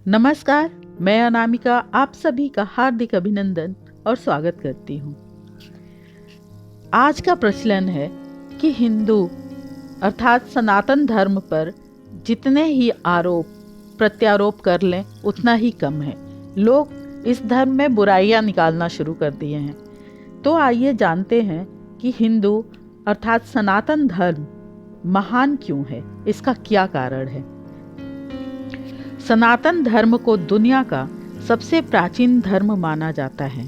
नमस्कार, मैं अनामिका आप सभी का हार्दिक अभिनंदन और स्वागत करती हूँ। आज का प्रचलन है कि हिंदू अर्थात सनातन धर्म पर जितने ही आरोप प्रत्यारोप कर लें उतना ही कम है। लोग इस धर्म में बुराइयां निकालना शुरू कर दिए हैं। तो आइए जानते हैं कि हिंदू अर्थात सनातन धर्म महान क्यों है, इसका क्या कारण है। सनातन धर्म को दुनिया का सबसे प्राचीन धर्म माना जाता है।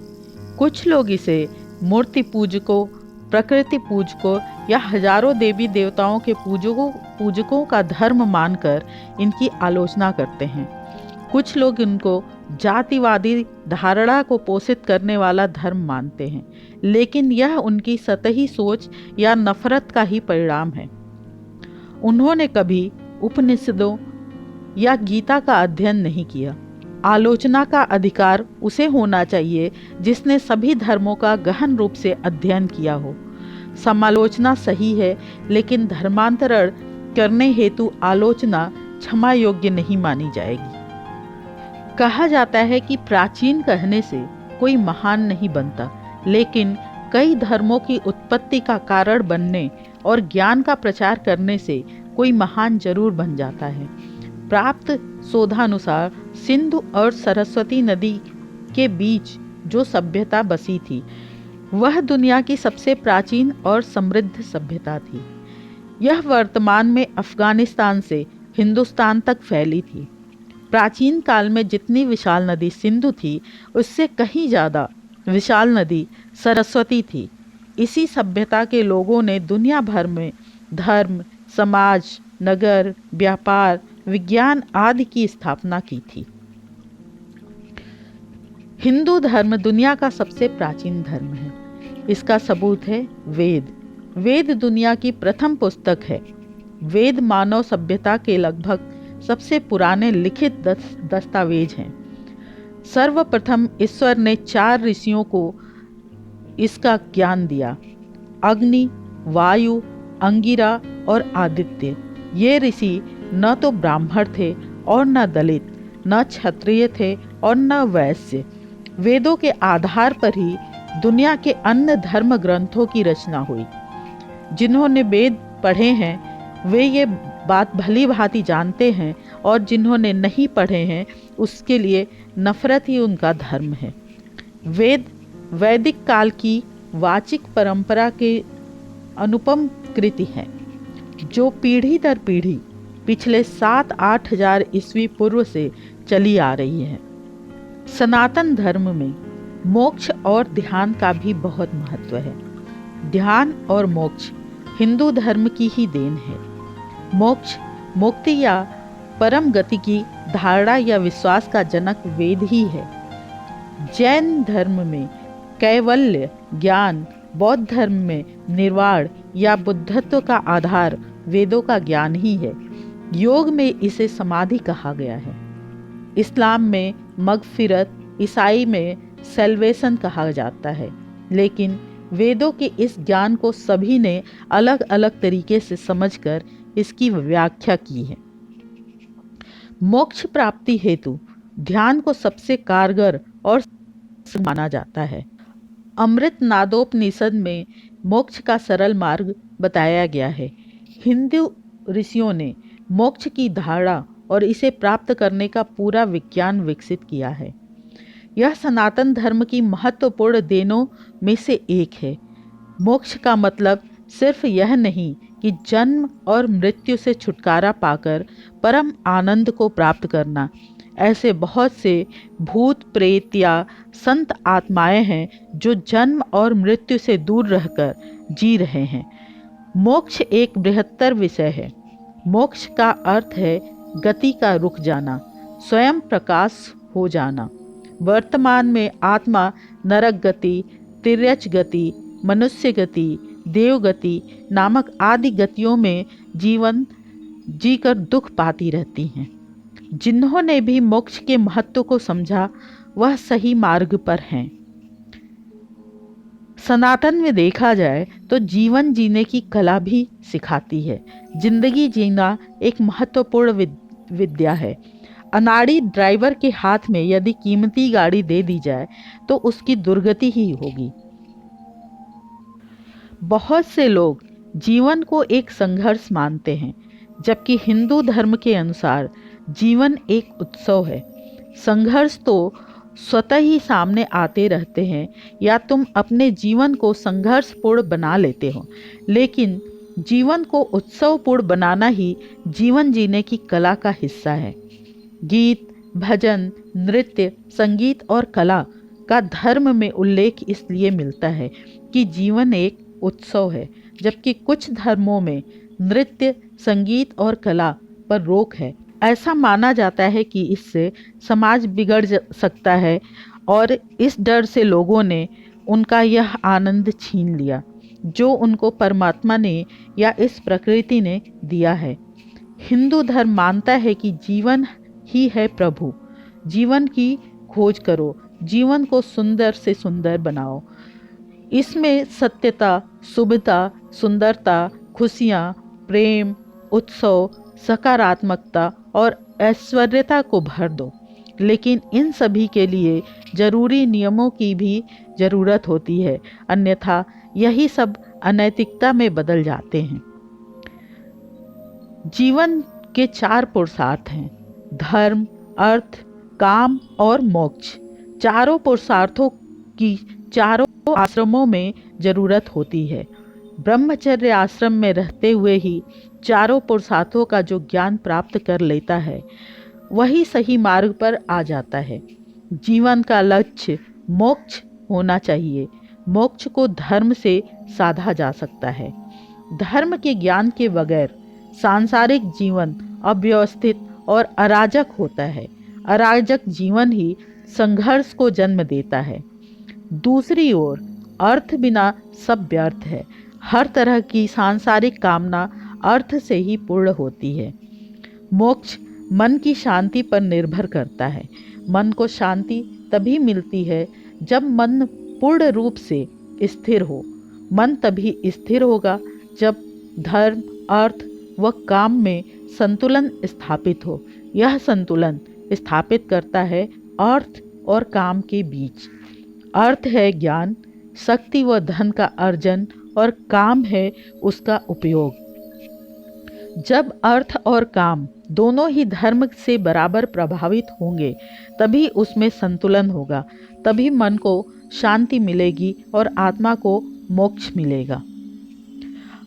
कुछ लोग इसे मूर्ति पूजकों, प्रकृति पूजकों या हजारों देवी देवताओं के पूजकों का धर्म मानकर इनकी आलोचना करते हैं। कुछ लोग इनको जातिवादी धारणा को पोषित करने वाला धर्म मानते हैं, लेकिन यह उनकी सतही सोच या नफरत का ही परिणाम है। उन्होंने कभी उपनिषदों या गीता का अध्ययन नहीं किया। आलोचना का अधिकार उसे होना चाहिए जिसने सभी धर्मों का गहन रूप से अध्ययन किया हो। समालोचना सही है, लेकिन धर्मांतरण करने हेतु आलोचना क्षमा योग्य नहीं मानी जाएगी। कहा जाता है कि प्राचीन कहने से कोई महान नहीं बनता, लेकिन कई धर्मों की उत्पत्ति का कारण बनने और ज्ञान का प्रचार करने से कोई महान जरूर बन जाता है। प्राप्त शोधानुसार सिंधु और सरस्वती नदी के बीच जो सभ्यता बसी थी वह दुनिया की सबसे प्राचीन और समृद्ध सभ्यता थी। यह वर्तमान में अफगानिस्तान से हिंदुस्तान तक फैली थी। प्राचीन काल में जितनी विशाल नदी सिंधु थी, उससे कहीं ज़्यादा विशाल नदी सरस्वती थी। इसी सभ्यता के लोगों ने दुनिया भर में धर्म, समाज, नगर, व्यापार, विज्ञान आदि की स्थापना की थी। हिंदू धर्म दुनिया का सबसे प्राचीन धर्म है। इसका सबूत है वेद। वेद दुनिया की प्रथम पुस्तक है। वेद मानव सभ्यता के लगभग सबसे पुराने लिखित दस्तावेज हैं। सर्वप्रथम ईश्वर ने 4 ऋषियों को इसका ज्ञान दिया: अग्नि, वायु, अंगिरा और आदित्य। ये ऋषि न तो ब्राह्मण थे और न दलित, न क्षत्रिय थे और न वैश्य। वेदों के आधार पर ही दुनिया के अन्य धर्म ग्रंथों की रचना हुई। जिन्होंने वेद पढ़े हैं वे ये बात भली भांति जानते हैं, और जिन्होंने नहीं पढ़े हैं उसके लिए नफरत ही उनका धर्म है। वेद वैदिक काल की वाचिक परंपरा के अनुपम कृति है, जो पीढ़ी दर पीढ़ी पिछले 7-8 हजार ईस्वी पूर्व से चली आ रही है। सनातन धर्म में मोक्ष और ध्यान का भी बहुत महत्व है। ध्यान और मोक्ष हिंदू धर्म की ही देन है। मोक्ष, मुक्ति या परम गति की धारणा या विश्वास का जनक वेद ही है। जैन धर्म में कैवल्य ज्ञान, बौद्ध धर्म में निर्वाण या बुद्धत्व का आधार वेदों का ज्ञान ही है। योग में इसे समाधि कहा गया है। इस्लाम में मगफिरत, ईसाई में सैल्वेशन कहा जाता है। लेकिन वेदों के इस ज्ञान को सभी ने अलग अलग तरीके से समझकर इसकी व्याख्या की है। मोक्ष प्राप्ति हेतु ध्यान को सबसे कारगर और माना जाता है। अमृत नादोपनिषद में मोक्ष का सरल मार्ग बताया गया है। हिंदू ऋषियों ने मोक्ष की धारणा और इसे प्राप्त करने का पूरा विज्ञान विकसित किया है। यह सनातन धर्म की महत्वपूर्ण देनों में से एक है। मोक्ष का मतलब सिर्फ यह नहीं कि जन्म और मृत्यु से छुटकारा पाकर परम आनंद को प्राप्त करना। ऐसे बहुत से भूत प्रेत या संत आत्माएं हैं जो जन्म और मृत्यु से दूर रहकर जी रहे हैं। मोक्ष एक बृहत्तर विषय है। मोक्ष का अर्थ है गति का रुक जाना, स्वयं प्रकाश हो जाना। वर्तमान में आत्मा नरक गति, तिर्यच गति, मनुष्य गति, देव गति नामक आदि गतियों में जीवन जीकर दुख पाती रहती हैं। जिन्होंने भी मोक्ष के महत्व को समझा वह सही मार्ग पर हैं। सनातन में देखा जाए तो जीवन जीने की कला भी सिखाती है। जिंदगी जीना एक महत्वपूर्ण विद्या है। अनाड़ी ड्राइवर के हाथ में यदि कीमती गाड़ी दे दी जाए तो उसकी दुर्गति ही होगी। बहुत से लोग जीवन को एक संघर्ष मानते हैं, जबकि हिंदू धर्म के अनुसार जीवन एक उत्सव है। संघर्ष तो स्वतः ही सामने आते रहते हैं, या तुम अपने जीवन को संघर्षपूर्ण बना लेते हो, लेकिन जीवन को उत्सवपूर्ण बनाना ही जीवन जीने की कला का हिस्सा है। गीत, भजन, नृत्य, संगीत और कला का धर्म में उल्लेख इसलिए मिलता है कि जीवन एक उत्सव है, जबकि कुछ धर्मों में नृत्य, संगीत और कला पर रोक है। ऐसा माना जाता है कि इससे समाज बिगड़ सकता है, और इस डर से लोगों ने उनका यह आनंद छीन लिया जो उनको परमात्मा ने या इस प्रकृति ने दिया है। हिंदू धर्म मानता है कि जीवन ही है प्रभु। जीवन की खोज करो, जीवन को सुंदर से सुंदर बनाओ। इसमें सत्यता, शुभता, सुंदरता, खुशियाँ, प्रेम, उत्सव, सकारात्मकता और ऐश्वर्यता को भर दो। लेकिन इन सभी के लिए जरूरी नियमों की भी जरूरत होती है, अन्यथा यही सब अनैतिकता में बदल जाते हैं। जीवन के 4 पुरुषार्थ हैं: धर्म, अर्थ, काम और मोक्ष। चारों पुरुषार्थों की चारों आश्रमों में जरूरत होती है। ब्रह्मचर्य आश्रम में रहते हुए ही चारों पुरुषार्थों का जो ज्ञान प्राप्त कर लेता है, वही सही मार्ग पर आ जाता है। जीवन का लक्ष्य मोक्ष होना चाहिए। मोक्ष को धर्म से साधा जा सकता है। धर्म के ज्ञान के बगैर सांसारिक जीवन अव्यवस्थित और अराजक होता है। अराजक जीवन ही संघर्ष को जन्म देता है। दूसरी ओर अर्थ बिना सब व्यर्थ है। हर तरह की सांसारिक कामना अर्थ से ही पूर्ण होती है। मोक्ष मन की शांति पर निर्भर करता है। मन को शांति तभी मिलती है जब मन पूर्ण रूप से स्थिर हो। मन तभी स्थिर होगा जब धर्म, अर्थ व काम में संतुलन स्थापित हो। यह संतुलन स्थापित करता है अर्थ और काम के बीच। अर्थ है ज्ञान, शक्ति व धन का अर्जन, और काम है उसका उपयोग। जब अर्थ और काम दोनों ही धर्म से बराबर प्रभावित होंगे, तभी उसमें संतुलन होगा। तभी मन को शांति मिलेगी और आत्मा को मोक्ष मिलेगा।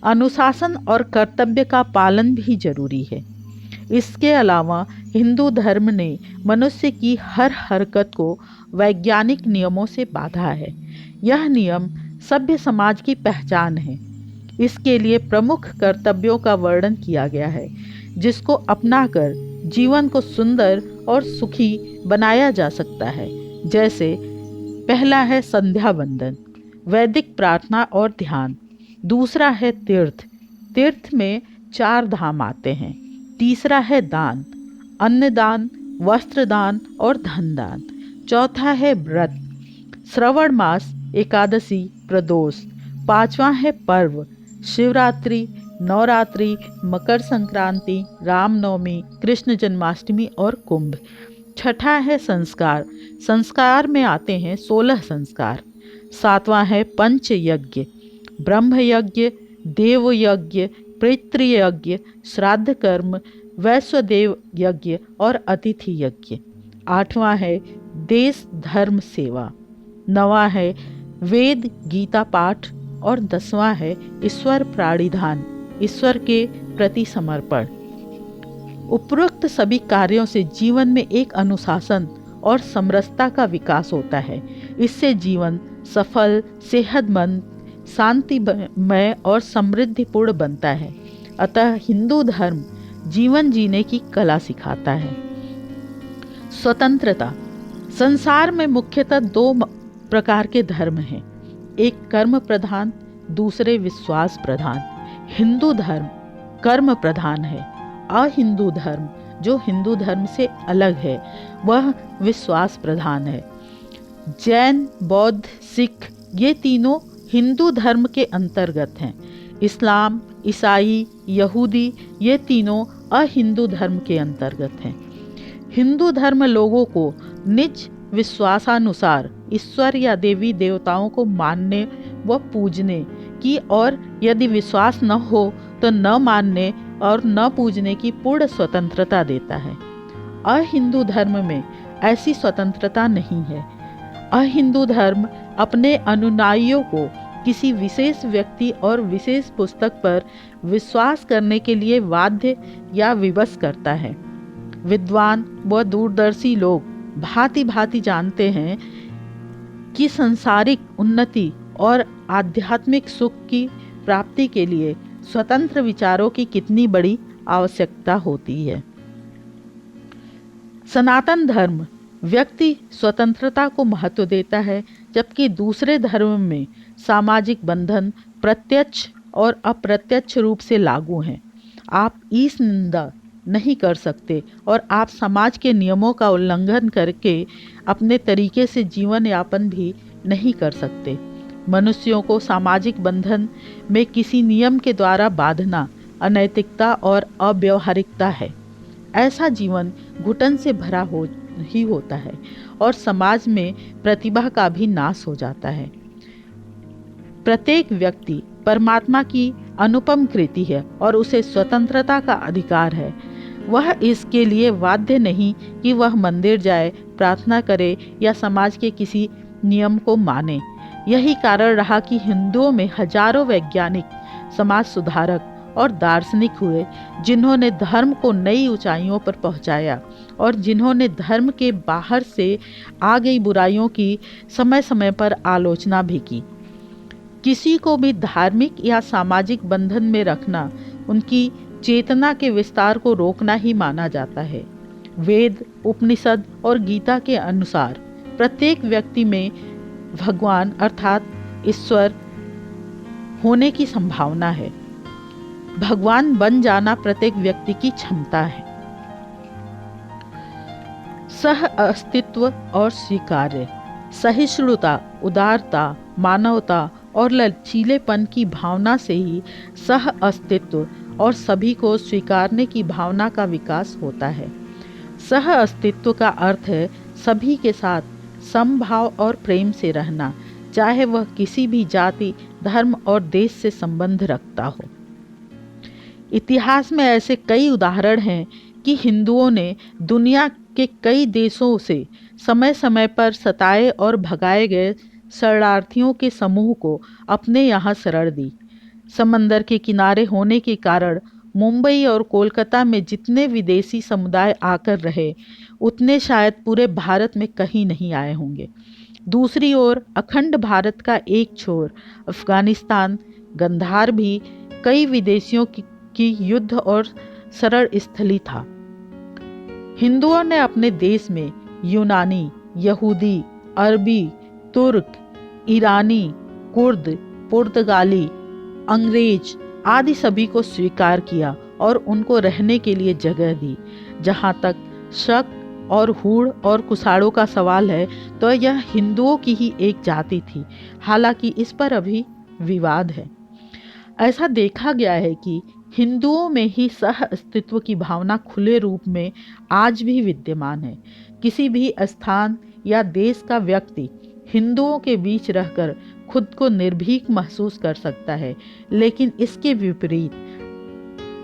अनुशासन और कर्तव्य का पालन भी जरूरी है। इसके अलावा हिंदू धर्म ने मनुष्य की हर हरकत को वैज्ञानिक नियमों से बांधा है। यह नियम सभ्य समाज की पहचान है। इसके लिए प्रमुख कर्तव्यों का वर्णन किया गया है, जिसको अपनाकर जीवन को सुंदर और सुखी बनाया जा सकता है। जैसे पहला है संध्या वंदन, वैदिक प्रार्थना और ध्यान। दूसरा है तीर्थ, तीर्थ में 4 धाम आते हैं। तीसरा है दान, अन्नदान, वस्त्रदान और धन दान। चौथा है व्रत, श्रवण मास, एकादशी, प्रदोष। 5वां है पर्व, शिवरात्रि, नवरात्रि, मकर संक्रांति, रामनवमी, कृष्ण जन्माष्टमी और कुंभ। छठा है संस्कार, संस्कार में आते हैं 16 संस्कार। 7वां है पंच यज्ञ, ब्रह्म यज्ञ, देव यज्ञ, पितृयज्ञ, श्राद्ध कर्म, वैश्वदेव यज्ञ और अतिथि यज्ञ। 8वां है देश धर्म सेवा। 9वां है वेद गीता पाठ और 10वां है ईश्वर प्राणिधान, ईश्वर के प्रति समर्पण। उपरोक्त सभी कार्यों से जीवन में एक अनुशासन और समरसता का विकास होता है। इससे जीवन सफल, सेहतमंद, शांतिमय और समृद्धिपूर्ण बनता है। अतः हिंदू धर्म जीवन जीने की कला सिखाता है। स्वतंत्रता। संसार में मुख्यतः 2 प्रकार के धर्म हैं, एक कर्म प्रधान, दूसरे विश्वास प्रधान। हिंदू धर्म कर्म प्रधान है। अहिंदू धर्म, जो हिंदू धर्म से अलग है, वह विश्वास प्रधान है। जैन, बौद्ध, सिख ये तीनों हिंदू धर्म के अंतर्गत हैं। इस्लाम, ईसाई, यहूदी ये तीनों अहिंदू धर्म के अंतर्गत हैं। हिंदू धर्म लोगों को निज विश्वासानुसार ईश्वर या देवी देवताओं को मानने व पूजने की और यदि विश्वास न हो तो न मानने और न पूजने की पूर्ण स्वतंत्रता देता है। अहिंदू धर्म में ऐसी स्वतंत्रता नहीं है। अहिंदू धर्म अपने अनुयायियों को किसी विशेष व्यक्ति और विशेष पुस्तक पर विश्वास करने के लिए बाध्य या विवश करता है। विद्वान व दूरदर्शी लोग भांति भांति जानते हैं कि सांसारिक उन्नति और आध्यात्मिक सुख की प्राप्ति के लिए स्वतंत्र विचारों की कितनी बड़ी आवश्यकता होती है। सनातन धर्म व्यक्ति स्वतंत्रता को महत्व देता है, जबकि दूसरे धर्म में सामाजिक बंधन प्रत्यक्ष और अप्रत्यक्ष रूप से लागू हैं। आप ईश निंदा नहीं कर सकते और आप समाज के नियमों का उल्लंघन करके अपने तरीके से जीवन यापन भी नहीं कर सकते। मनुष्यों को सामाजिक बंधन में किसी नियम के द्वारा बांधना अनैतिकता और अव्यावहारिकता है। ऐसा जीवन घुटन से भरा ही होता है और समाज में प्रतिभा का भी नाश हो जाता है। प्रत्येक व्यक्ति परमात्मा की अनुपम कृति है और उसे स्वतंत्रता का अधिकार है। वह इसके लिए बाध्य नहीं कि वह मंदिर जाए, प्रार्थना करे या समाज के किसी नियम को माने। यही कारण रहा कि हिंदुओं में हजारों वैज्ञानिक, समाज सुधारक और दार्शनिक हुए, जिन्होंने धर्म को नई ऊंचाइयों पर पहुंचाया और जिन्होंने धर्म के बाहर से आ गई बुराइयों की समय समय पर आलोचना भी की। किसी को भी धार्मिक या सामाजिक बंधन में रखना उनकी चेतना के विस्तार को रोकना ही माना जाता है। वेद, उपनिषद और गीता के अनुसार प्रत्येक व्यक्ति में भगवान अर्थात ईश्वर होने की संभावना है। भगवान बन जाना प्रत्येक व्यक्ति की क्षमता है। सह अस्तित्व और स्वीकार्य, सहिष्णुता, उदारता, मानवता और लचीलेपन की भावना से ही सह अस्तित्व और सभी को स्वीकारने की भावना का विकास होता है। सह अस्तित्व का अर्थ है सभी के साथ समभाव और प्रेम से रहना, चाहे वह किसी भी जाति, धर्म और देश से संबंध रखता हो। इतिहास में ऐसे कई उदाहरण हैं कि हिंदुओं ने दुनिया के कई देशों से समय समय पर सताए और भगाए गए शरणार्थियों के समूह को अपने यहाँ शरण दी। समंदर के किनारे होने के कारण मुंबई और कोलकाता में जितने विदेशी समुदाय आकर रहे, उतने शायद पूरे भारत में कहीं नहीं आए होंगे। दूसरी ओर अखंड भारत का एक छोर अफगानिस्तान गंधार भी कई विदेशियों की युद्ध और शरण स्थली था। हिंदुओं ने अपने देश में यूनानी, यहूदी, अरबी, तुर्क, ईरानी, कुर्द, पुर्तगाली, अंग्रेज आदि सभी को स्वीकार किया और उनको रहने के लिए जगह दी। जहाँ तक शक और हूण और कुसाड़ों का सवाल है तो यह हिंदुओं की ही एक जाति थी, हालांकि इस पर अभी विवाद है। ऐसा देखा गया है कि हिंदुओं में ही सह अस्तित्व की भावना खुले रूप में आज भी विद्यमान है। किसी भी स्थान या देश का व्यक्ति हिंदुओं के बीच रहकर खुद को निर्भीक महसूस कर सकता है, लेकिन इसके विपरीत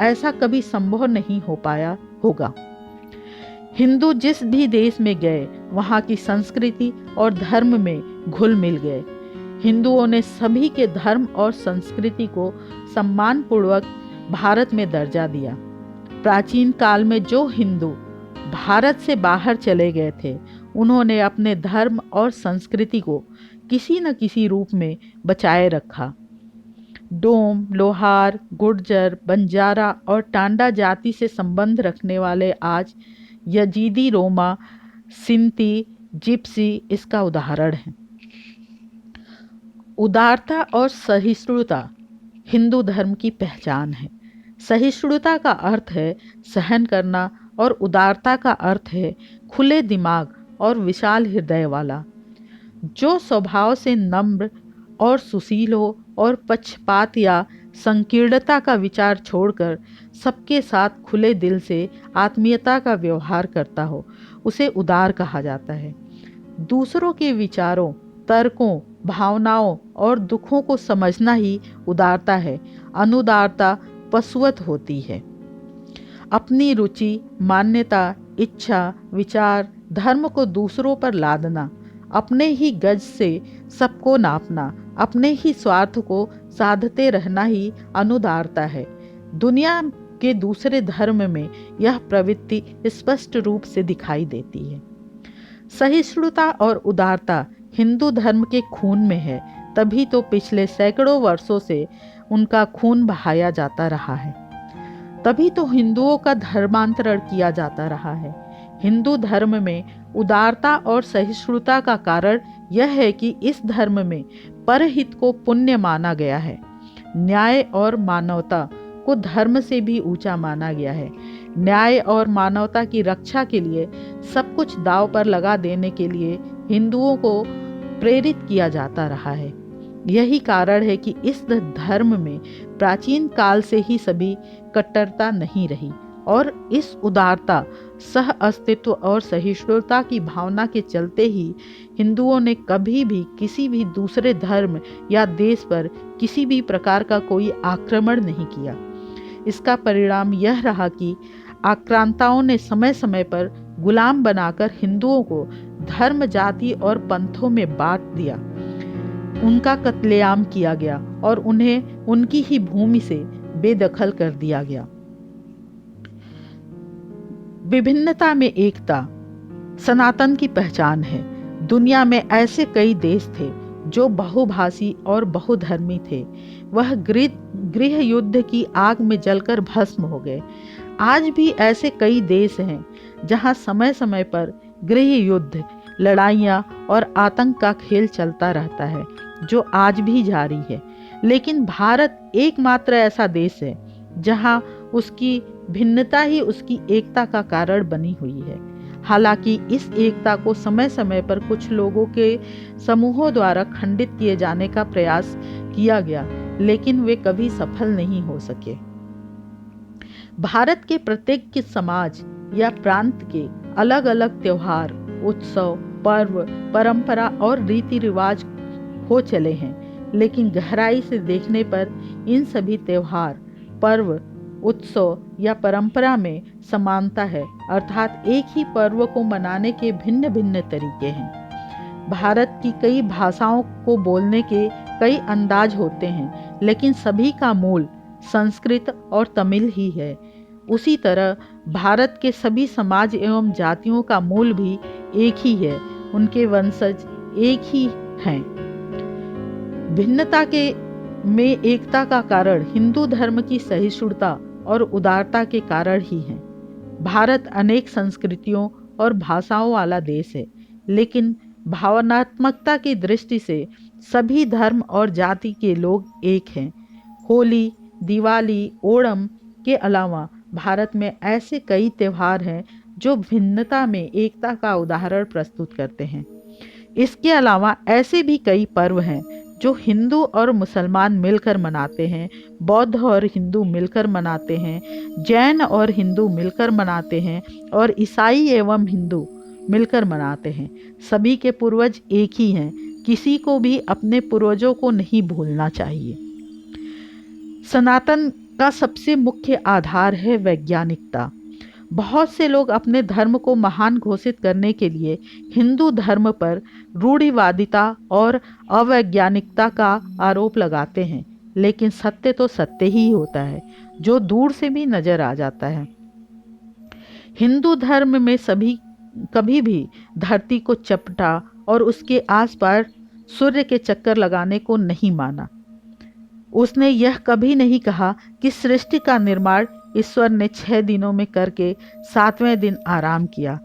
ऐसा कभी संभव नहीं हो पाया होगा। हिंदू जिस भी देश में गए वहाँ की संस्कृति और धर्म में घुल मिल गए। हिंदुओं ने सभी के धर्म और संस्कृति को सम्मानपूर्वक भारत में दर्जा दिया। प्राचीन काल में जो हिंदू भारत से बाहर चले गए थे, उन्होंने अपने धर्म और संस्कृति को किसी न किसी रूप में बचाए रखा। डोम, लोहार, गुर्जर, बंजारा और टांडा जाति से संबंध रखने वाले आज यजीदी, रोमा, सिंती, जिप्सी इसका उदाहरण है। उदारता और सहिष्णुता हिंदू धर्म की पहचान है। सहिष्णुता का अर्थ है सहन करना और उदारता का अर्थ है खुले दिमाग और विशाल हृदय वाला। जो स्वभाव से नम्र और सुशील हो और पक्षपात या संकीर्णता का विचार छोड़कर सबके साथ खुले दिल से आत्मीयता का व्यवहार करता हो, उसे उदार कहा जाता है। दूसरों के विचारों, तर्कों, भावनाओं और दुखों को समझना ही उदारता है। अनुदारता पशुवत होती है। अपनी रुचि, मान्यता, इच्छा, विचार, धर्म को दूसरों पर लादना, अपने ही गज से सबको नापना, अपने ही स्वार्थ को साधते रहना ही अनुदारता है। दुनिया के दूसरे धर्म में यह प्रवृत्ति स्पष्ट रूप से दिखाई देती है। सहिष्णुता और उदारता हिंदू धर्म के खून में है, तभी तो पिछले सैकड़ों वर्षों से उनका खून बहाया जाता रहा है। तभी तो हिंदुओं का धर्मांतरण किया जाता रहा है। हिंदू धर्म में उदारता और सहिष्णुता का कारण यह है कि इस धर्म में परहित को पुण्य माना गया है। न्याय और मानवता को धर्म से भी ऊंचा माना गया है। न्याय और मानवता की रक्षा के लिए सब कुछ दांव पर लगा देने के लिए हिंदुओं को प्रेरित किया जाता रहा है। यही कारण है कि इस धर्म में प्राचीन काल से ही सभी कट्टरता नहीं रही और इस उदारता, सह अस्तित्व और सहिष्णुता की भावना के चलते ही हिंदुओं ने कभी भी किसी भी दूसरे धर्म या देश पर किसी भी प्रकार का कोई आक्रमण नहीं किया। इसका परिणाम यह रहा कि आक्रांताओं ने समय समय पर गुलाम बनाकर हिंदुओं को धर्म, जाति और पंथों में बांट दिया। उनका कत्लेआम किया गया और उन्हें उनकी ही भूमि से बेदखल कर दिया गया। विभिन्नता में एकता सनातन की पहचान है। दुनिया में ऐसे कई देश थे जो बहुभाषी और बहुधर्मी थे। वह गृह युद्ध की आग में जलकर भस्म हो गए। आज भी ऐसे कई देश हैं जहां समय समय पर गृह युद्ध, लड़ाइयाँ और आतंक का खेल चलता रहता है, जो आज भी जारी है। लेकिन भारत एकमात्र ऐसा देश है जहां उसकी भिन्नता ही उसकी एकता का कारण बनी हुई है। हालांकि इस एकता को समय समय पर कुछ लोगों के समूहों द्वारा खंडित किए जाने का प्रयास किया गया, लेकिन वे कभी सफल नहीं हो सके। भारत के प्रत्येक समाज या प्रांत के अलग अलग त्योहार, उत्सव, पर्व, परंपरा और रीति रिवाज हो चले हैं, लेकिन गहराई से देखने पर इन सभी त्योहार, पर्व, उत्सव या परंपरा में समानता है, अर्थात एक ही पर्व को मनाने के भिन्न भिन्न तरीके हैं। भारत की कई भाषाओं को बोलने के कई अंदाज होते हैं, लेकिन सभी का मूल संस्कृत और तमिल ही है। उसी तरह भारत के सभी समाज एवं जातियों का मूल भी एक ही है, उनके वंशज एक ही हैं। भिन्नता में एकता का कारण हिंदू धर्म की सहिष्णुता और उदारता के कारण ही है। भारत अनेक संस्कृतियों और भाषाओं वाला देश है, लेकिन भावनात्मकता की दृष्टि से सभी धर्म और जाति के लोग एक हैं। होली, दिवाली, ओणम के अलावा भारत में ऐसे कई त्योहार हैं जो भिन्नता में एकता का उदाहरण प्रस्तुत करते हैं। इसके अलावा ऐसे भी कई पर्व हैं जो हिंदू और मुसलमान मिलकर मनाते हैं, बौद्ध और हिंदू मिलकर मनाते हैं, जैन और हिंदू मिलकर मनाते हैं और ईसाई एवं हिंदू मिलकर मनाते हैं। सभी के पूर्वज एक ही हैं, किसी को भी अपने पूर्वजों को नहीं भूलना चाहिए। सनातन का सबसे मुख्य आधार है वैज्ञानिकता। बहुत से लोग अपने धर्म को महान घोषित करने के लिए हिंदू धर्म पर रूढ़िवादिता और अवैज्ञानिकता का आरोप लगाते हैं, लेकिन सत्य तो सत्य ही होता है, जो दूर से भी नजर आ जाता है। हिंदू धर्म में कभी भी धरती को चपटा और उसके आसपास सूर्य के चक्कर लगाने को नहीं माना। उसने यह कभी नहीं कहा कि सृष्टि का निर्माण ईश्वर ने 6 दिनों में करके 7वें दिन आराम किया।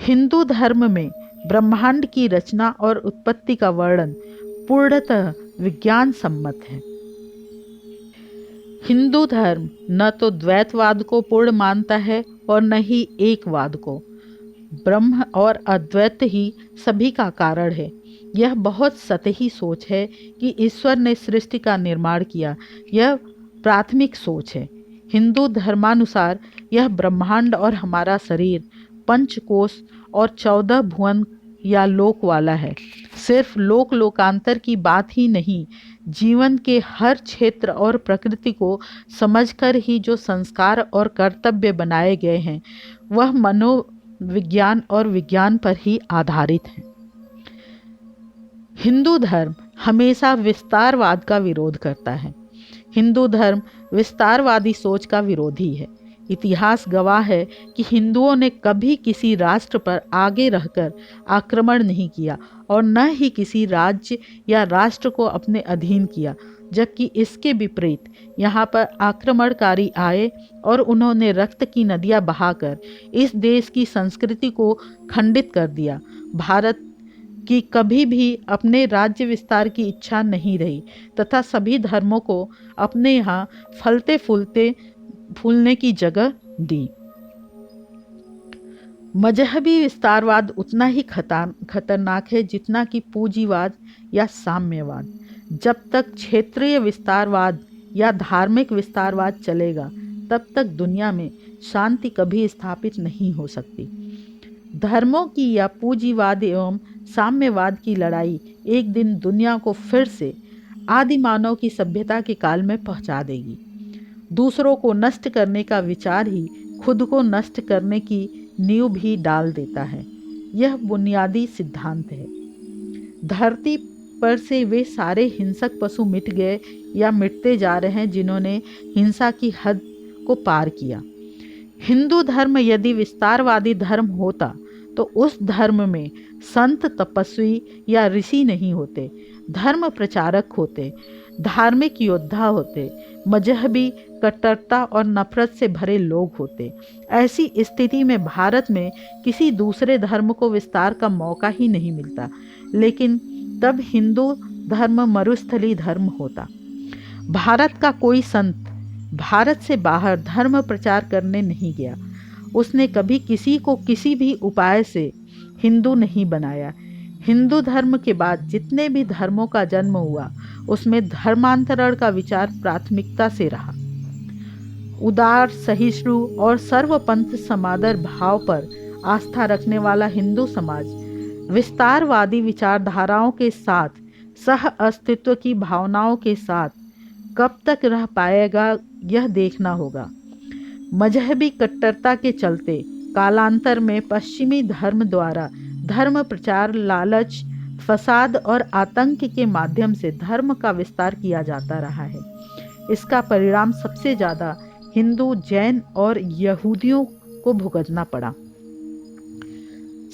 हिंदू धर्म में ब्रह्मांड की रचना और उत्पत्ति का वर्णन पूर्णतः विज्ञान सम्मत है। हिंदू धर्म न तो द्वैतवाद को पूर्ण मानता है और न ही एकवाद को। ब्रह्म और अद्वैत ही सभी का कारण है। यह बहुत सतही सोच है कि ईश्वर ने सृष्टि का निर्माण किया। यह प्राथमिक सोच है। हिंदू धर्मानुसार यह ब्रह्मांड और हमारा शरीर पंचकोश और 14 भुवन या लोक वाला है। सिर्फ लोकांतर की बात ही नहीं, जीवन के हर क्षेत्र और प्रकृति को समझकर ही जो संस्कार और कर्तव्य बनाए गए हैं वह मनोविज्ञान और विज्ञान पर ही आधारित है। हिंदू धर्म हमेशा विस्तारवाद का विरोध करता है। हिंदू धर्म विस्तारवादी सोच का विरोधी है। इतिहास गवाह है कि हिंदुओं ने कभी किसी राष्ट्र पर आगे रहकर आक्रमण नहीं किया और न ही किसी राज्य या राष्ट्र को अपने अधीन किया, जबकि इसके विपरीत यहाँ पर आक्रमणकारी आए और उन्होंने रक्त की नदियाँ बहाकर इस देश की संस्कृति को खंडित कर दिया। भारत की कभी भी अपने राज्य विस्तार की इच्छा नहीं रही तथा सभी धर्मों को अपने यहाँ फलते फूलने की जगह दी। मजहबी विस्तारवाद उतना ही खतरनाक है जितना कि पूंजीवाद या साम्यवाद। जब तक क्षेत्रीय विस्तारवाद या धार्मिक विस्तारवाद चलेगा तब तक दुनिया में शांति कभी स्थापित नहीं हो सकती। धर्मों की या पूंजीवाद एवं साम्यवाद की लड़ाई एक दिन दुनिया को फिर से आदि मानव की सभ्यता के काल में पहुंचा देगी। दूसरों को नष्ट करने का विचार ही खुद को नष्ट करने की नींव भी डाल देता है। यह बुनियादी सिद्धांत है। धरती पर से वे सारे हिंसक पशु मिट गए या मिटते जा रहे हैं जिन्होंने हिंसा की हद को पार किया। हिंदू धर्म यदि विस्तारवादी धर्म होता तो उस धर्म में संत, तपस्वी या ऋषि नहीं होते, धर्म प्रचारक होते, धार्मिक योद्धा होते, मजहबी कट्टरता और नफरत से भरे लोग होते। ऐसी स्थिति में भारत में किसी दूसरे धर्म को विस्तार का मौका ही नहीं मिलता, लेकिन तब हिंदू धर्म मरुस्थली धर्म होता। भारत का कोई संत भारत से बाहर धर्म प्रचार करने नहीं गया। उसने कभी किसी को किसी भी उपाय से हिंदू नहीं बनाया। हिंदू धर्म के बाद जितने भी धर्मों का जन्म हुआ उसमें धर्मांतरण का विचार प्राथमिकता से रहा। उदार, सहिष्णु और सर्वपंथ समादर भाव पर आस्था रखने वाला हिंदू समाज विस्तारवादी विचारधाराओं के साथ सह अस्तित्व की भावनाओं के साथ कब तक रह पाएगा यह देखना होगा। मजहबी कट्टरता के चलते कालांतर में पश्चिमी धर्म द्वारा धर्म प्रचार, लालच, फसाद और आतंक के माध्यम से धर्म का विस्तार किया जाता रहा है। इसका परिणाम सबसे ज़्यादा हिंदू, जैन और यहूदियों को भुगतना पड़ा।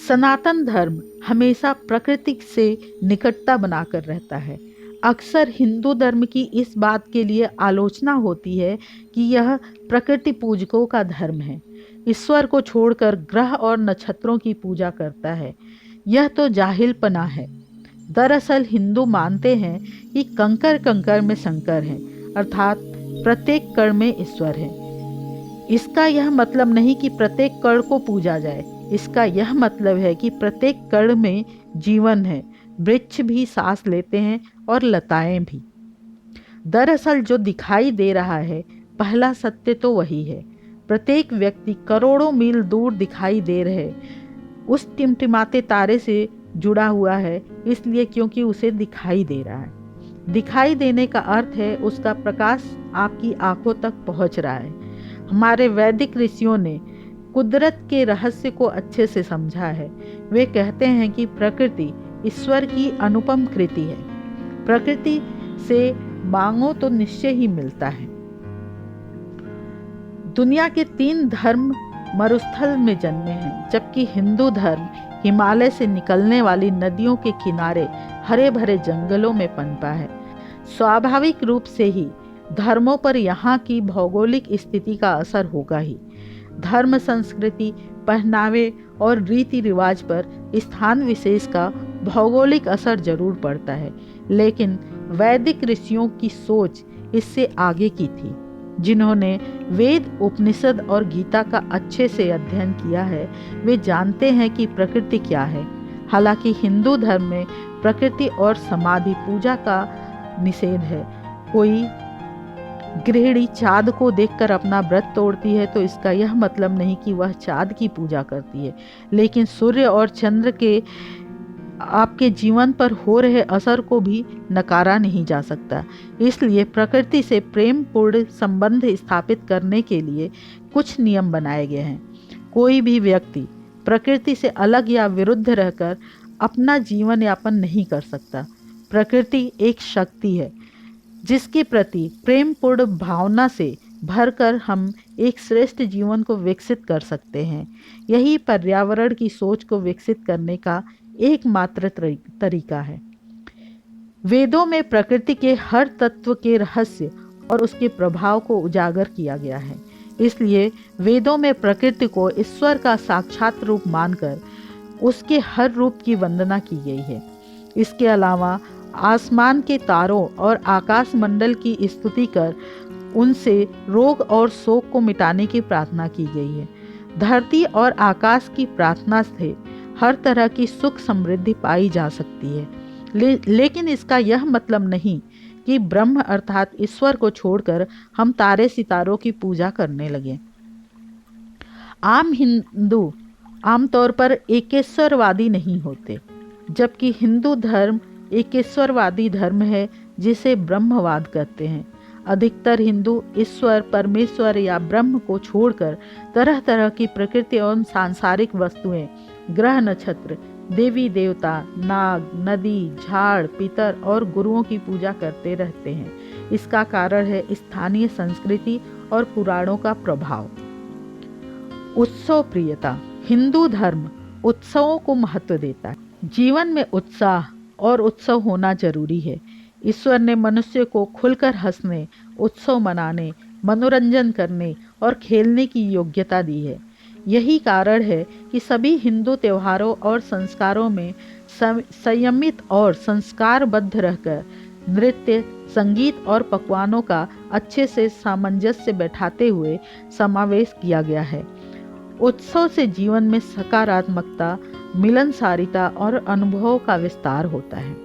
सनातन धर्म हमेशा प्रकृति से निकटता बनाकर रहता है। अक्सर हिंदू धर्म की इस बात के लिए आलोचना होती है कि यह प्रकृति पूजकों का धर्म है, ईश्वर को छोड़कर ग्रह और नक्षत्रों की पूजा करता है। यह तो जाहिलपना है। दरअसल हिंदू मानते हैं कि कंकर कंकर में शंकर है, अर्थात प्रत्येक कण में ईश्वर है। इसका यह मतलब नहीं कि प्रत्येक कण को पूजा जाए। इसका यह मतलब है कि प्रत्येक कण में जीवन है। वृक्ष भी सांस लेते हैं और लताएं भी। दरअसल जो दिखाई दे रहा है पहला सत्य तो वही है। प्रत्येक व्यक्ति करोड़ों मील दूर दिखाई दे रहे उस टिमटिमाते तारे से जुड़ा हुआ है, इसलिए क्योंकि उसे दिखाई दे रहा है। दिखाई देने का अर्थ है उसका प्रकाश आपकी आंखों तक पहुंच रहा है। हमारे वैदिक ऋषियों ने कुदरत के रहस्य को अच्छे से समझा है। वे कहते हैं कि प्रकृति ईश्वर की अनुपम कृति है। प्रकृति से मांगो तो निश्चय ही मिलता है। दुनिया के 3 धर्म मरुस्थल में जन्मे हैं, जबकि हिंदू धर्म हिमालय से निकलने वाली नदियों के किनारे हरे भरे जंगलों में पनपा है। स्वाभाविक रूप से ही धर्मों पर यहाँ की भौगोलिक स्थिति का असर होगा ही। धर्म, संस्कृति, पहनावे और रीति रिवाज पर स्थान विशेष का भौगोलिक असर जरूर पड़ता है, लेकिन वैदिक ऋषियों की सोच इससे आगे की थी। जिन्होंने वेद, उपनिषद और गीता का अच्छे से अध्ययन किया है वे जानते हैं कि प्रकृति क्या है। हालांकि हिंदू धर्म में प्रकृति और समाधि पूजा का निषेध है। कोई गृहिणी चाँद को देखकर अपना व्रत तोड़ती है तो इसका यह मतलब नहीं कि वह चाँद की पूजा करती है, लेकिन सूर्य और चंद्र के आपके जीवन पर हो रहे असर को भी नकारा नहीं जा सकता। इसलिए प्रकृति से प्रेमपूर्ण संबंध स्थापित करने के लिए कुछ नियम बनाए गए हैं। कोई भी व्यक्ति प्रकृति से अलग या विरुद्ध रहकर अपना जीवन यापन नहीं कर सकता। प्रकृति एक शक्ति है जिसके प्रति प्रेमपूर्ण भावना से भरकर हम एक श्रेष्ठ जीवन को विकसित कर सकते हैं। यही पर्यावरण की सोच को विकसित करने का एकमात्र तरीका है। वेदों में प्रकृति के हर तत्व के रहस्य और उसके प्रभाव को उजागर किया गया है। इसलिए वेदों में प्रकृति को ईश्वर का साक्षात रूप मानकर उसके हर रूप की वंदना की गई है। इसके अलावा आसमान के तारों और आकाश मंडल की स्तुति कर उनसे रोग और शोक को मिटाने की प्रार्थना की गई है। धरती और आकाश की प्रार्थना से हर तरह की सुख समृद्धि पाई जा सकती है, लेकिन इसका यह मतलब नहीं कि ब्रह्म अर्थात ईश्वर को छोड़कर हम तारे सितारों की पूजा करने लगे। आम हिंदू आमतौर पर एकेश्वरवादी नहीं होते, जबकि हिंदू धर्म एकेश्वरवादी धर्म है जिसे ब्रह्मवाद कहते हैं। अधिकतर हिंदू ईश्वर, परमेश्वर या ब्रह्म को छोड़कर तरह तरह की प्रकृति एवं सांसारिक वस्तुएं, ग्रह नक्षत्र, देवी देवता, नाग, नदी, झाड़, पितर और गुरुओं की पूजा करते रहते हैं। इसका कारण है स्थानीय संस्कृति और पुराणों का प्रभाव। उत्सव प्रियता। हिंदू धर्म उत्सवों को महत्व देता है। जीवन में उत्साह और उत्सव होना जरूरी है। ईश्वर ने मनुष्य को खुलकर हंसने, उत्सव मनाने, मनोरंजन करने और खेलने की योग्यता दी है। यही कारण है कि सभी हिंदू त्योहारों और संस्कारों में संयमित और संस्कारबद्ध रहकर नृत्य, संगीत और पकवानों का अच्छे से सामंजस्य बैठाते हुए समावेश किया गया है। उत्सव से जीवन में सकारात्मकता, मिलनसारिता और अनुभव का विस्तार होता है।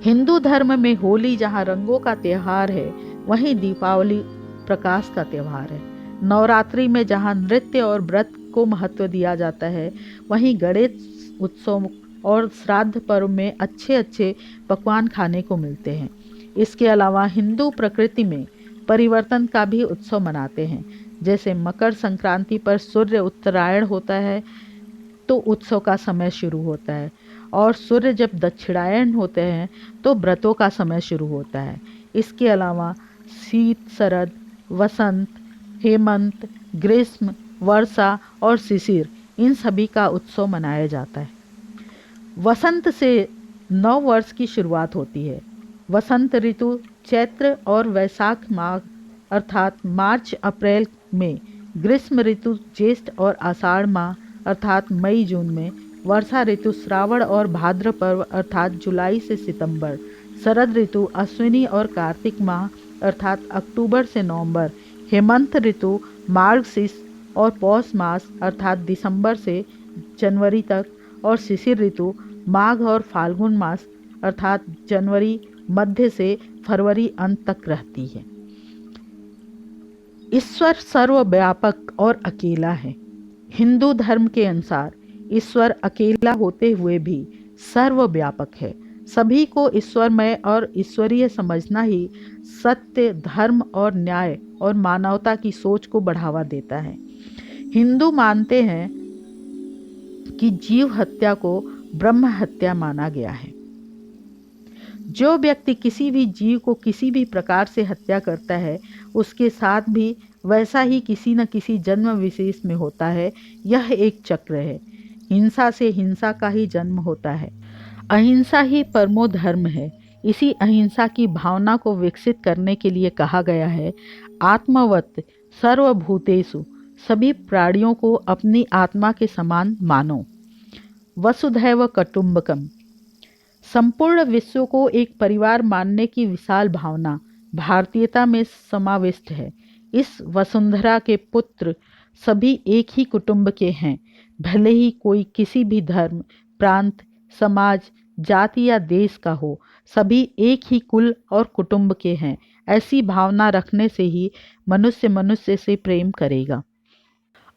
हिंदू धर्म में होली जहाँ रंगों का त्यौहार है, वहीं दीपावली प्रकाश का त्यौहार है। नवरात्रि में जहाँ नृत्य और व्रत को महत्व दिया जाता है, वहीं गणेश उत्सव और श्राद्ध पर्व में अच्छे अच्छे पकवान खाने को मिलते हैं। इसके अलावा हिंदू प्रकृति में परिवर्तन का भी उत्सव मनाते हैं। जैसे मकर संक्रांति पर सूर्य उत्तरायण होता है तो उत्सव का समय शुरू होता है, और सूर्य जब दक्षिणायन होते हैं तो व्रतों का समय शुरू होता है। इसके अलावा शीत, शरद, वसंत, हेमंत, ग्रीष्म, वर्षा और शिशिर, इन सभी का उत्सव मनाया जाता है। वसंत से नव वर्ष की शुरुआत होती है। वसंत ऋतु चैत्र और वैशाख माह अर्थात मार्च अप्रैल में, ग्रीष्म ऋतु ज्येष्ठ और आषाढ़ माह अर्थात मई जून में, वर्षा ऋतु श्रावण और भाद्र पर्व अर्थात जुलाई से सितंबर, शरद ऋतु अश्विनी और कार्तिक माह अर्थात अक्टूबर से नवंबर, हेमंत ऋतु मार्गशीर्ष और पौष मास अर्थात दिसंबर से जनवरी तक, और शिशिर ऋतु माघ और फाल्गुन मास अर्थात जनवरी मध्य से फरवरी अंत तक रहती है। ईश्वर सर्वव्यापक और अकेला है। हिंदू धर्म के अनुसार ईश्वर अकेला होते हुए भी सर्वव्यापक है। सभी को ईश्वरमय और ईश्वरीय समझना ही सत्य, धर्म और न्याय और मानवता की सोच को बढ़ावा देता है। हिंदू मानते हैं कि जीव हत्या को ब्रह्म हत्या माना गया है। जो व्यक्ति किसी भी जीव को किसी भी प्रकार से हत्या करता है, उसके साथ भी वैसा ही किसी न किसी जन्म विशेष में होता है। यह एक चक्र है। हिंसा से हिंसा का ही जन्म होता है। अहिंसा ही परमो धर्म है। इसी अहिंसा की भावना को विकसित करने के लिए कहा गया है, आत्मवत् सर्वभूतेषु, सभी प्राणियों को अपनी आत्मा के समान मानो। वसुधैव कुटुंबकम, संपूर्ण विश्व को एक परिवार मानने की विशाल भावना भारतीयता में समाविष्ट है। इस वसुंधरा के पुत्र सभी एक ही कुटुंब के हैं, भले ही कोई किसी भी धर्म, प्रांत, समाज, जाति या देश का हो। सभी एक ही कुल और कुटुंब के हैं। ऐसी भावना रखने से ही मनुष्य मनुष्य से प्रेम करेगा।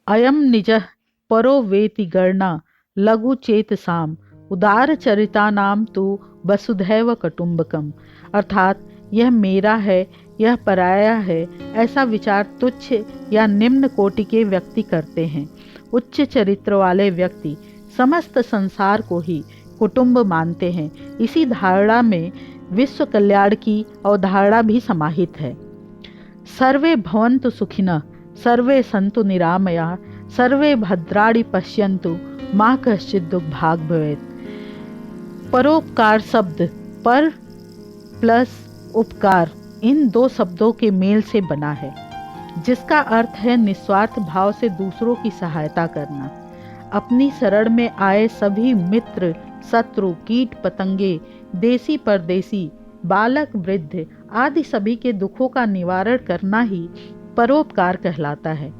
अयम निजः परो वेति गणना लघु चेत साम उदार चरिता नाम तो वसुधैव कुटुंबकम। अर्थात यह मेरा है, यह पराया है, ऐसा विचार तुच्छ या निम्न कोटि के व्यक्ति करते हैं। उच्च चरित्र वाले व्यक्ति समस्त संसार को ही कुटुंब मानते हैं। इसी धारणा में विश्व कल्याण की अवधारणा भी समाहित है। सर्वे भवन्तु सुखिनः, सर्वे सन्तु निरामयाः, सर्वे भद्राणि पश्यन्तु मा कश्चित् दुर्भाग् भवेत्। परोपकार शब्द पर प्लस उपकार इन दो शब्दों के मेल से बना है, जिसका अर्थ है निस्वार्थ भाव से दूसरों की सहायता करना। अपनी शरण में आए सभी मित्र, शत्रु, कीट पतंगे, देसी परदेसी, बालक वृद्ध आदि सभी के दुखों का निवारण करना ही परोपकार कहलाता है।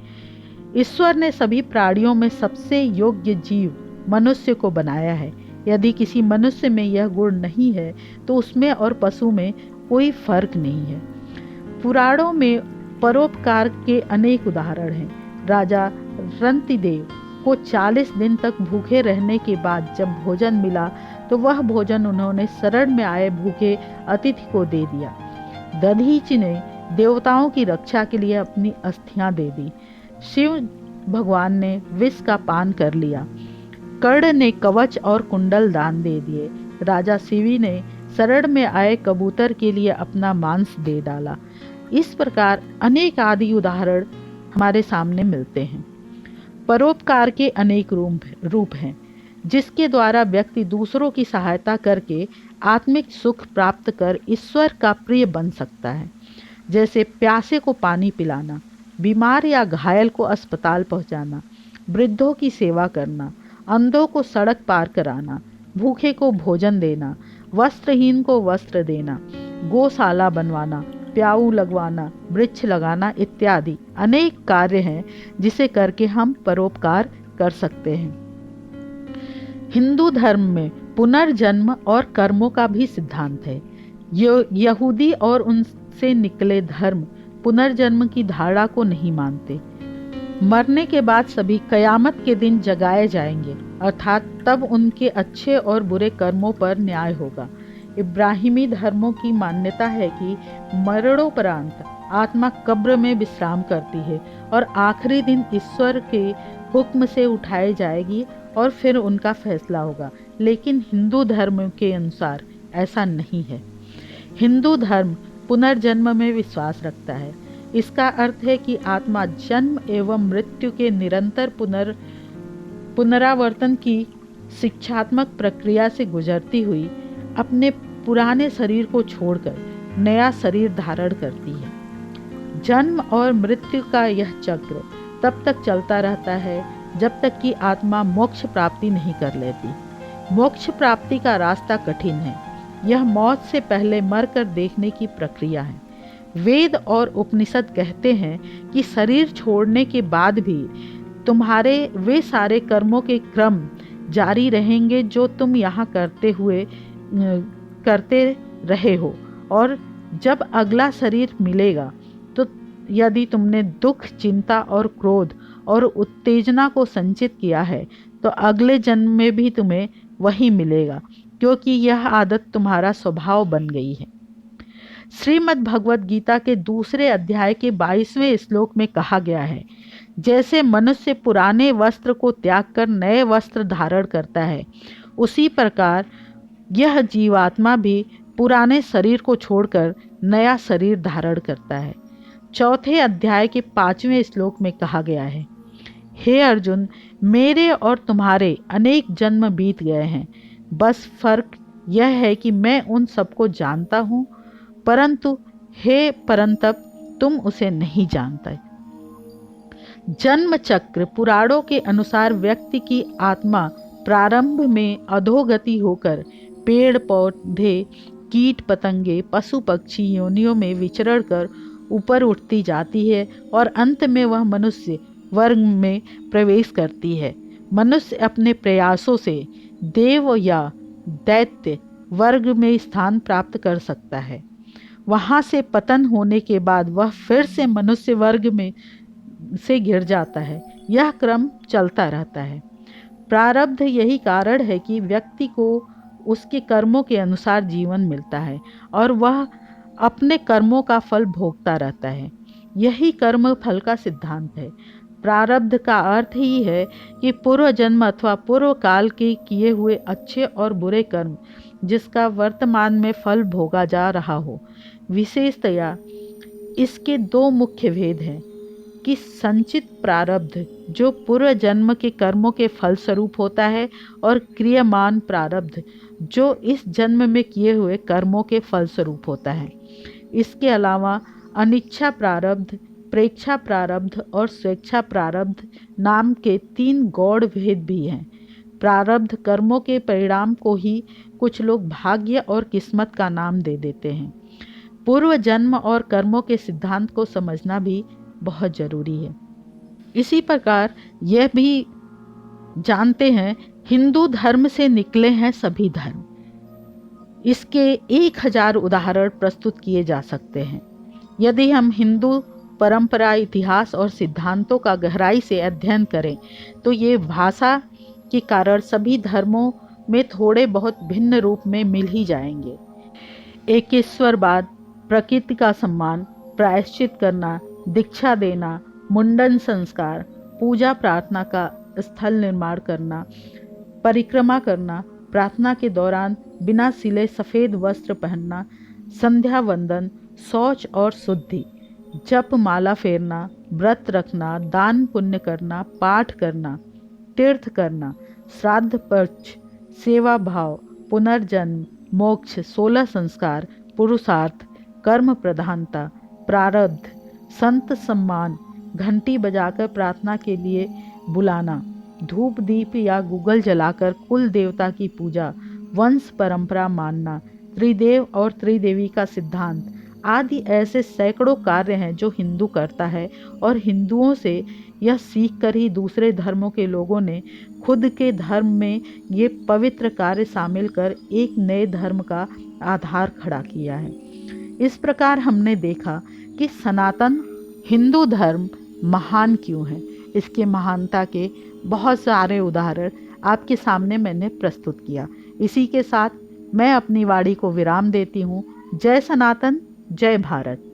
ईश्वर ने सभी प्राणियों में सबसे योग्य जीव मनुष्य को बनाया है। यदि किसी मनुष्य में यह गुण नहीं है तो उसमें और पशु में कोई फर्क नहीं है। पुराणों में परोपकार के अनेक उदाहरण हैं। राजा रंतिदेव को 40 दिन तक भूखे रहने के बाद जब भोजन मिला तो वह भोजन उन्होंने शरण में आए भूखे अतिथि को दे दिया। दधीचि ने देवताओं की रक्षा के लिए अपनी अस्थियां दे दी। शिव भगवान ने विष का पान कर लिया। कर्ण ने कवच और कुंडल दान दे दिए। राजा शिवी ने शरण में आए कबूतर के लिए अपना मांस दे डाला। इस प्रकार अनेक आदि उदाहरण हमारे सामने मिलते हैं। परोपकार के अनेक रूप हैं, जिसके द्वारा व्यक्ति दूसरों की सहायता करके आत्मिक सुख प्राप्त कर ईश्वर का प्रिय बन सकता है। जैसे प्यासे को पानी पिलाना, बीमार या घायल को अस्पताल पहुंचाना, वृद्धों की सेवा करना, अंधों को सड़क पार कराना, भूखे को भोजन देना, वस्त्रहीन को वस्त्र देना, गौशाला बनवाना, प्याऊ लगवाना, वृक्ष लगाना इत्यादि अनेक कार्य हैं जिसे करके हम परोपकार कर सकते हैं। हिंदू धर्म में पुनर्जन्म और कर्मों का भी सिद्धांत है। यहूदी और उनसे निकले धर्म पुनर्जन्म की धारणा को नहीं मानते। मरने के बाद सभी कयामत के दिन जगाए जाएंगे, अर्थात तब उनके अच्छे और बुरे कर्मों पर न्याय होगा। इब्राहिमी धर्मों की मान्यता है कि मरणोपरांत आत्मा कब्र में विश्राम करती है और आखिरी दिन ईश्वर के हुक्म से उठाई जाएगी और फिर उनका फैसला होगा। लेकिन हिंदू धर्म के अनुसार ऐसा नहीं है। हिंदू धर्म पुनर्जन्म में विश्वास रखता है। इसका अर्थ है कि आत्मा जन्म एवं मृत्यु के निरंतर पुनरावर्तन की शिक्षात्मक प्रक्रिया से गुजरती हुई अपने पुराने शरीर को छोड़कर नया शरीर धारण करती है। जन्म और मृत्यु का यह चक्र तब तक चलता रहता है जब तक कि आत्मा मोक्ष प्राप्ति नहीं कर लेती। मोक्ष प्राप्ति का रास्ता कठिन है। यह मौत से पहले मरकर देखने की प्रक्रिया है। वेद और उपनिषद कहते हैं कि शरीर छोड़ने के बाद भी तुम्हारे वे सारे कर्मों के क्रम जारी रहेंगे जो तुम यहाँ करते रहे हो, और जब अगला शरीर मिलेगा तो यदि तुमने दुख, चिंता और क्रोध और उत्तेजना को संचित किया है तो अगले जन्म में भी तुम्हें वही मिलेगा, क्योंकि यह आदत तुम्हारा स्वभाव बन गई है। श्रीमद् भगवद गीता के दूसरे अध्याय के 22वें श्लोक में कहा गया है, जैसे मनुष्य पुराने वस्त्र को त्याग कर नए वस्त्र धारण करता है, उसी प्रकार यह जीवात्मा भी पुराने शरीर को छोड़कर नया शरीर धारण करता है। चौथे अध्याय के 5वें श्लोक में कहा गया है, हे अर्जुन, मेरे और तुम्हारे अनेक जन्म बीत गए हैं, बस फर्क यह है कि मैं उन सबको जानता हूँ, परंतु हे परंतप तुम उसे नहीं जानते। जन्म चक्र पुराणों के अनुसार व्यक्ति की आत्मा प्रारंभ में अधोगति होकर पेड़ पौधे, कीट पतंगे, पशु पक्षी योनियों में विचरण कर ऊपर उठती जाती है और अंत में वह मनुष्य वर्ग में प्रवेश करती है। मनुष्य अपने प्रयासों से देव या दैत्य वर्ग में स्थान प्राप्त कर सकता है। वहाँ से पतन होने के बाद वह फिर से मनुष्य वर्ग में से गिर जाता है। यह क्रम चलता रहता है। प्रारब्ध यही कारण है कि व्यक्ति को उसके कर्मों के अनुसार जीवन मिलता है और वह अपने कर्मों का फल भोगता रहता है। यही कर्म फल का सिद्धांत है। प्रारब्ध का अर्थ ही है कि पूर्व जन्म अथवा पूर्व काल के किए हुए अच्छे और बुरे कर्म जिसका वर्तमान में फल भोगा जा रहा हो। विशेषतया इसके दो मुख्य भेद हैं कि संचित प्रारब्ध जो पूर्व जन्म के कर्मों के फल स्वरूप होता है और क्रियमान प्रारब्ध जो इस जन्म में किए हुए कर्मों के फल स्वरूप होता है। इसके अलावा अनिच्छा प्रारब्ध, प्रेक्षा प्रारब्ध और स्वेच्छा प्रारब्ध नाम के 3 गौड़ भेद भी हैं। प्रारब्ध कर्मों के परिणाम को ही कुछ लोग भाग्य और किस्मत का नाम दे देते हैं। पूर्व जन्म और कर्मों के सिद्धांत को समझना भी बहुत जरूरी है। इसी प्रकार यह भी जानते हैं, हिंदू धर्म से निकले हैं सभी धर्म। इसके 1000 उदाहरण प्रस्तुत किए जा सकते हैं। यदि हम हिंदू परंपरा, इतिहास और सिद्धांतों का गहराई से अध्ययन करें तो ये भाषा के कारण सभी धर्मों में थोड़े बहुत भिन्न रूप में मिल ही जाएंगे। एकेश्वरवाद, प्रकृति का सम्मान, प्रायश्चित करना, दीक्षा देना, मुंडन संस्कार, पूजा प्रार्थना का स्थल निर्माण करना, परिक्रमा करना, प्रार्थना के दौरान बिना सिले सफ़ेद वस्त्र पहनना, संध्या वंदन, शौच और शुद्धि, जप माला फेरना, व्रत रखना, दान पुण्य करना, पाठ करना, तीर्थ करना, श्राद्ध पक्ष, सेवा भाव, पुनर्जन्म, मोक्ष, 16 संस्कार, पुरुषार्थ, कर्म प्रधानता, प्रारब्ध, संत सम्मान, घंटी बजाकर प्रार्थना के लिए बुलाना, धूप दीप या गूगल जलाकर कुल देवता की पूजा, वंश परंपरा मानना, त्रिदेव और त्रिदेवी का सिद्धांत आदि ऐसे सैकड़ों कार्य हैं जो हिंदू करता है और हिंदुओं से यह सीखकर ही दूसरे धर्मों के लोगों ने खुद के धर्म में ये पवित्र कार्य शामिल कर एक नए धर्म का आधार खड़ा किया है। इस प्रकार हमने देखा कि सनातन हिंदू धर्म महान क्यों है। इसके महानता के बहुत सारे उदाहरण आपके सामने मैंने प्रस्तुत किया। इसी के साथ मैं अपनी वाणी को विराम देती हूँ। जय सनातन, जय भारत।